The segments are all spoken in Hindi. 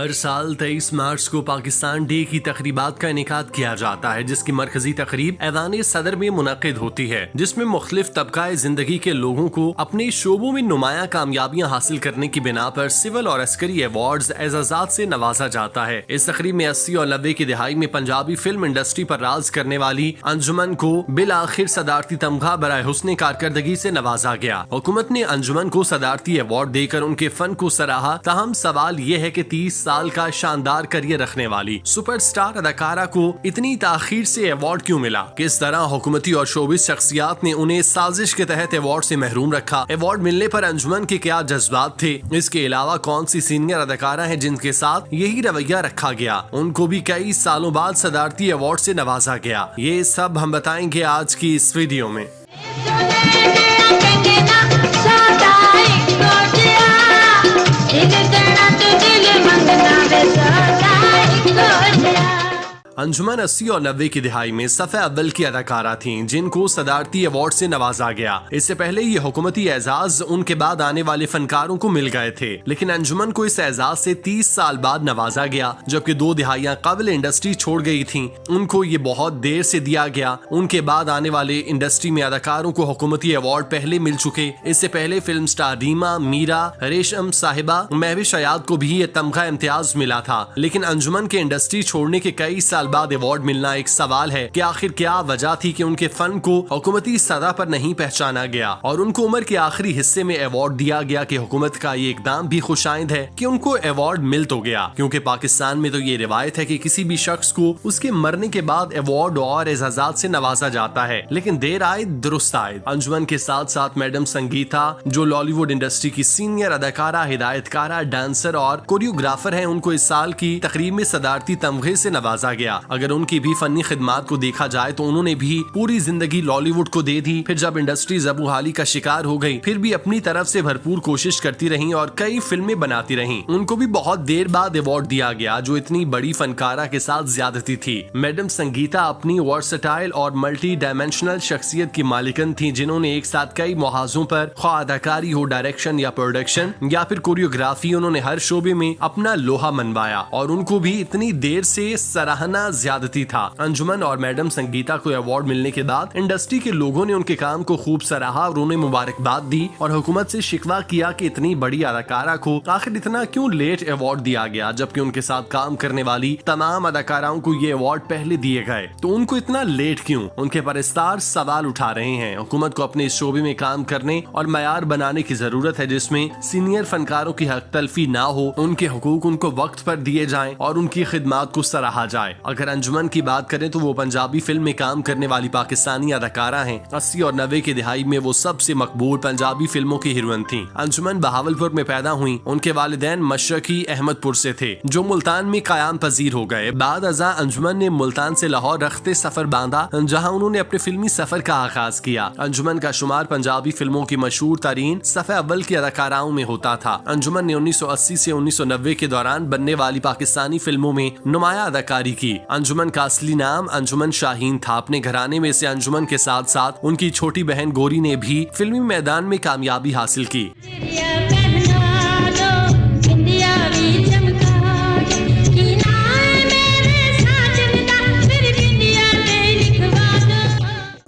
हर साल 23 मार्च को पाकिस्तान डे की तकरीबात का इनेकाद किया जाता है, जिसकी मरकजी तकरीब ऐवान सदर में मुनक़िद होती है, जिसमें मुख्तलिफ तबकाए जिंदगी के लोगों को अपने शोबों में नुमाया कामयाबियां हासिल करने की बिना पर सिविल और अस्करी अवार्ड्स एजाज़ात से नवाजा जाता है। इस तकरीब में 80 और 90 की दिहाई में पंजाबी फिल्म इंडस्ट्री पर राज करने वाली अंजुमन को बिल आखिर सदारती तमगा बराए हुस्ने कारकर्दगी से नवाजा गया। हुकूमत ने अंजुमन को सदारती अवार्ड देकर उनके फन को सराहा। ताहम सवाल ये है कि 30 साल का शानदार करियर रखने वाली सुपरस्टार अदाकारा को इतनी ताखीर से अवार्ड क्यों मिला? किस तरह हुकूमती और शोबिस शख्सियात ने उन्हें साजिश के तहत अवार्ड से महरूम रखा? अवार्ड मिलने पर अंजुमन के क्या जज्बात थे? इसके अलावा कौन सी सीनियर अदाकारा है जिनके साथ यही रवैया रखा गया? उनको भी कई सालों बाद सदारती अवार्ड से नवाजा गया। ये सब हम बताएंगे आज की इस वीडियो में। अंजुमन 80 और 90 की दिहाई में सफ़े अव्वल की अदाकारा थीं, जिनको सदारती अवार्ड से नवाजा गया। इससे पहले ये हुकूमती एजाज उनके बाद आने वाले फनकारों को मिल गए थे, लेकिन अंजुमन को इस एजाज से 30 साल बाद नवाजा गया, जबकि 2 दिहाइयां कबल इंडस्ट्री छोड़ गई थीं। उनको ये बहुत देर से दिया गया। उनके बाद आने वाले इंडस्ट्री में अदाकारों को हुकूमती अवार्ड पहले मिल चुके। इससे पहले फिल्म स्टार रीमा, मीरा, रेशम साहिबा, महविश हयात को भी ये तमगा इम्तियाज मिला था। लेकिन अंजुमन के इंडस्ट्री छोड़ने के कई साल बाद अवार्ड मिलना एक सवाल है कि आखिर क्या वजह थी कि उनके फन को हुकूमती सतह पर नहीं पहचाना गया और उनको उम्र के आखिरी हिस्से में अवार्ड दिया गया। कि हुकूमत का ये इकदाम भी खुशाइंद है कि उनको अवार्ड मिल तो गया, क्योंकि पाकिस्तान में तो ये रिवायत है कि किसी भी शख्स को उसके मरने के बाद अवार्ड और एजाजात से नवाजा जाता है, लेकिन देर आए दुरुस्त आए। अंजुमन के साथ साथ मैडम संगीता, जो लॉलीवुड इंडस्ट्री की सीनियर अदाकारा, हिदायतकारा, डांसर और कोरियोग्राफर है, उनको इस साल की तकरीब में सदारती तमगे से नवाजा गया। अगर उनकी भी फनी खिदमात को देखा जाए तो उन्होंने भी पूरी जिंदगी लॉलीवुड को दे दी। फिर जब इंडस्ट्री जबूहाली का शिकार हो गई, फिर भी अपनी तरफ से भरपूर कोशिश करती रही और कई फिल्में बनाती रही। उनको भी बहुत देर बाद अवार्ड दिया गया, जो इतनी बड़ी फनकारा के साथ ज्यादती थी। मैडम संगीता अपनी वर्सटाइल और मल्टी डायमेंशनल शख्सियत की मालिकन थी, जिन्होंने एक साथ कई मुहाजों पर, ख्वाह अदाकारी हो, डायरेक्शन या प्रोडक्शन या फिर कोरियोग्राफी, उन्होंने हर शोबे में अपना लोहा मनवाया और उनको भी इतनी देर से सराहना ज्यादती था। अंजुमन और मैडम संगीता को अवार्ड मिलने के बाद इंडस्ट्री के लोगों ने उनके काम को खूब सराहा और उन्हें मुबारकबाद दी और हुकूमत से शिकवा किया कि इतनी बड़ी अदाकारा को आखिर इतना क्यों लेट अवार्ड दिया गया, जबकि उनके साथ काम करने वाली तमाम अदाकाराओं को ये अवार्ड पहले दिए गए, तो उनको इतना लेट क्यों? उनके परस्तार सवाल उठा रहे हैं। हुकूमत को अपने इस शोबे में काम करने और मयार बनाने की जरूरत है, जिसमें सीनियर फनकारों की हक तलफी ना हो, उनके हुकूक उनको वक्त पर दिए जाएं और उनकी खिदमात को सराहा जाए। अगर अंजुमन की बात करें तो वो पंजाबी फिल्म में काम करने वाली पाकिस्तानी अदाकारा हैं। 80 और 90 की दिहाई में वो सबसे मकबूल पंजाबी फिल्मों की हीरोइन थीं। अंजुमन बहावलपुर में पैदा हुई। उनके वालिदैन मशरकी अहमदपुर से थे, जो मुल्तान में कायम पजीर हो गए। बाद अज़ा अंजुमन ने मुल्तान से लाहौर रखते सफर बांधा, जहाँ उन्होंने अपने फिल्मी सफर का आगाज किया। अंजुमन का शुमार पंजाबी फिल्मों की मशहूर तरीन सफ़े अव्वल की अदाकाराओं में होता था। अंजुमन ने 1980 से 1990 के दौरान बनने वाली पाकिस्तानी फिल्मों में नुमाया अदाकारी की। अंजुमन का असली नाम अंजुमन शाहीन था। अपने घराने में से अंजुमन के साथ साथ उनकी छोटी बहन गोरी ने भी फिल्मी मैदान में कामयाबी हासिल की।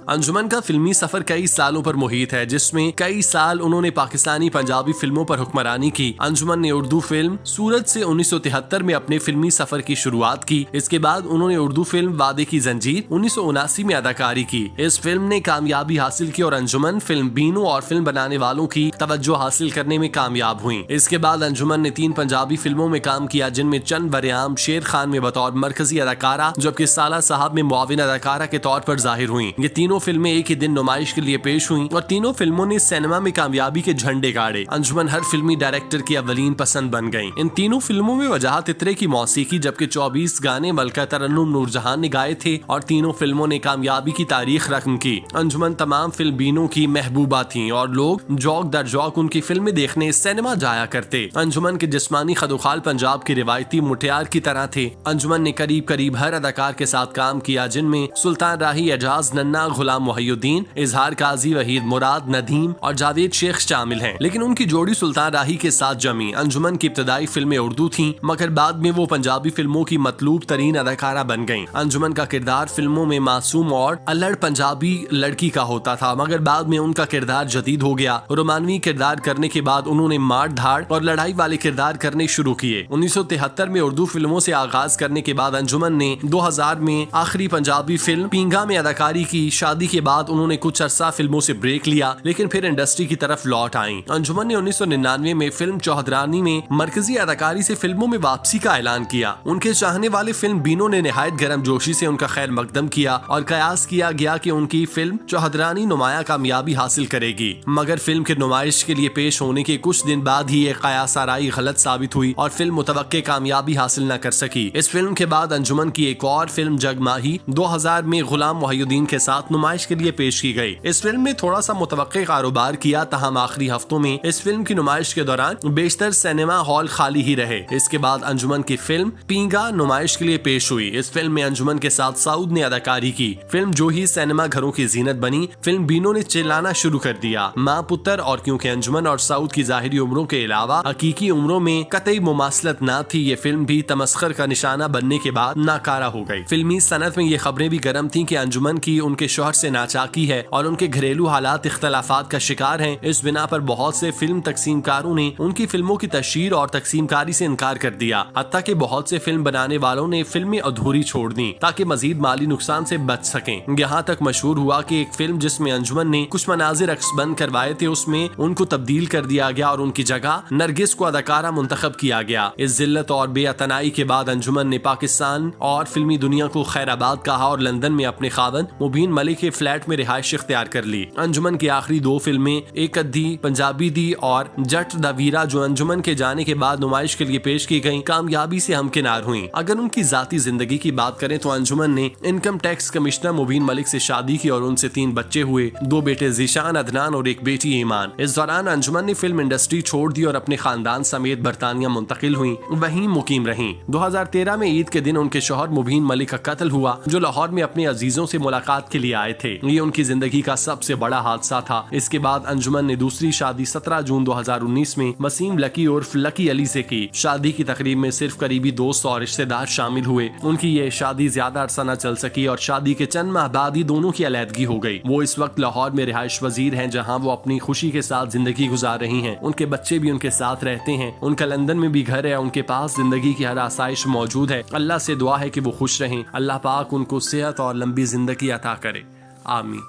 अंजुमन का फिल्मी सफर कई सालों पर मुहित है, जिसमें कई साल उन्होंने पाकिस्तानी पंजाबी फिल्मों पर हुक्मरानी की। अंजुमन ने उर्दू फिल्म सूरज से 1973 में अपने फिल्मी सफर की शुरुआत की। इसके बाद उन्होंने उर्दू फिल्म वादे की जंजीर 1979 में अदाकारी की। इस फिल्म ने कामयाबी हासिल की और अंजुमन फिल्म बीनों और फिल्म बनाने वालों की तवज्जो हासिल करने में कामयाब हुई। इसके बाद अंजुमन ने 3 पंजाबी फिल्मों में काम किया, जिनमें चंद बरेआम शेर खान में बतौर मरकजी अदाकारा, जबकि साला साहब में मुआविन अदाकारा के तौर पर जाहिर हुई। ये तीनों फिल्में एक ही दिन नुमाइश के लिए पेश हुई और तीनों फिल्मों ने सिनेमा में कामयाबी के झंडे गाड़े। अंजुमन हर फिल्मी डायरेक्टर की अवलीन पसंद बन गईं। इन तीनों फिल्मों में वजाहत इत्रे की मौसीकी, जबकि 24 गाने मलका तरन्नुम नूरजहां ने गाए थे और तीनों फिल्मों ने कामयाबी की तारीख रकम की। अंजुमन तमाम फिल्म बीनों की महबूबा थी और लोग जौक दर जौक उनकी फिल्में देखने सिनेमा जाया करते। अंजुमन के जिस्मानी खदोखाल पंजाब के रिवायती मुटियार की तरह थे। अंजुमन ने करीब करीब हर अदाकार के साथ काम किया, जिनमें सुल्तान राही, एजाज, नन्ना, गुलाम गुलाम मोहिउद्दीन, इजहार काजी, वहीद मुराद, नदीम और जावेद शेख शामिल हैं। लेकिन उनकी जोड़ी सुल्तान राही के साथ जमी। अंजुमन की इब्तदाई फिल्में उर्दू थीं, मगर बाद में वो पंजाबी फिल्मों की मतलूब तरीन अदाकारा बन गईं। अंजुमन का किरदार फिल्मों में मासूम और अल्लड़ पंजाबी लड़की का होता था, मगर बाद में उनका किरदार जदीद हो गया। रोमानवी किरदार करने के बाद उन्होंने मार धाड़ और लड़ाई वाले किरदार करने शुरू किए। 1973 में उर्दू फिल्मों से आगाज करने के बाद अंजुमन ने 2000 में आखिरी पंजाबी फिल्म पींगा में अदाकारी की। शादी के बाद उन्होंने कुछ अरसा फिल्मों से ब्रेक लिया, लेकिन फिर इंडस्ट्री की तरफ लौट आई। अंजुमन ने 1999 में फिल्म चौधरानी में मरकजी अदाकारी से फिल्मों में वापसी का ऐलान किया। उनके चाहने वाले फिल्म बीनो ने निहायत गर्मजोशी से उनका खैर मकदम किया और कयास किया गया कि उनकी फिल्म चौधरानी नुमाया कामयाबी हासिल करेगी, मगर फिल्म के नुमाइश के लिए पेश होने के कुछ दिन बाद ही ये कयास आराई गलत साबित हुई और फिल्म मुतवक्के कामयाबी हासिल न कर सकी। इस फिल्म के बाद अंजुमन की एक और फिल्म जगमाही 2000 में गुलाम मोहिउद्दीन के साथ नुमाइश के लिए पेश की गई। इस फिल्म ने थोड़ा सा मुतवक्के कारोबार किया, तहम आखिरी हफ्तों में इस फिल्म की नुमाइश के दौरान बेशतर सिनेमा हॉल खाली ही रहे। इसके बाद अंजुमन की फिल्म पींगा नुमाइश के लिए पेश हुई। इस फिल्म में अंजुमन के साथ सऊद ने अदाकारी की। फिल्म जो ही सिनेमा घरों की जीनत बनी। फिल्म बीनो ने चिल्लाना शुरू कर दिया। माँ पुत्र और क्योंकि अंजुमन और सऊद की जाहिरी उम्रों के अलावा हकीकी उम्रों में कतई मुमासलत न थी, ये फिल्म भी तमस्खर का निशाना बनने के बाद नाकारा हो गई। फिल्मी सनत में ये खबरें भी गर्म थीं कि अंजुमन की उनके शौहर से नाचाकी है और उनके घरेलू हालात इख्तलाफात का शिकार हैं। इस बिना पर बहुत से फिल्म तकसीमकारों ने उनकी फिल्मों की तशहीर और तकसीमकारी से इनकार कर दिया। हत्ता कि बहुत से फिल्म बनाने वालों ने फिल्में अधूरी छोड़ दी ताकि मजीद माली नुकसान से बच सकें। यहाँ तक मशहूर हुआ कि एक फिल्म जिसमें अंजुमन ने कुछ मनाजिर अक्सबंद करवाए थे, उसमें उनको तब्दील कर दिया गया और उनकी जगह नरगिस को अदाकारा मुंतखब किया गया। इस जिल्लत और बेअतनाई के बाद अंजुमन ने पाकिस्तान और फिल्मी दुनिया को खैराबाद कहा और लंदन में अपने खावंद मुबीन मलिक के फ्लैट में रिहाइश इख्तियार कर ली। अंजुमन की आखिरी दो फिल्में एक अद्दी पंजाबी दी और जट द वीरा, जो अंजुमन के जाने के बाद नुमाइश के लिए पेश की गयी, कामयाबी से हमकिनार हुई। अगर उनकी जाती जिंदगी की बात करें तो अंजुमन ने इनकम टैक्स कमिश्नर मुबीन मलिक से शादी की और उनसे 3 बच्चे हुए, 2 बेटे जीशान, अदनान और एक बेटी ईमान। इस दौरान अंजुमन ने फिल्म इंडस्ट्री छोड़ दी और अपने खानदान समेत बरतानिया मुंतकिल हुई, वहीं मुकीम रहीं। 2013 में ईद के दिन उनके शौहर मुबीन मलिक का कत्ल हुआ, जो लाहौर में अपने अजीजों से मुलाकात के लिए आए थे। ये उनकी जिंदगी का सबसे बड़ा हादसा था। इसके बाद अंजुमन ने दूसरी शादी 17 जून 2019 में वसीम लकी उर्फ लकी अली से की। शादी की तकरीब में सिर्फ करीबी दोस्त और रिश्तेदार शामिल हुए। उनकी ये शादी ज्यादा अरसा न चल सकी और शादी के चंद माह बाद ही दोनों की अलैदगी हो गई। वो इस वक्त लाहौर में रिहाइश वजीर हैं, जहाँ वो अपनी खुशी के साथ जिंदगी गुजार रही हैं। उनके बच्चे भी उनके साथ रहते हैं। उनका लंदन में भी घर है। उनके पास जिंदगी की हर आसाइश मौजूद है। अल्लाह से दुआ है कि वो खुश रहें। अल्लाह पाक उनको सेहत और लंबी जिंदगी अता करे। आमीन।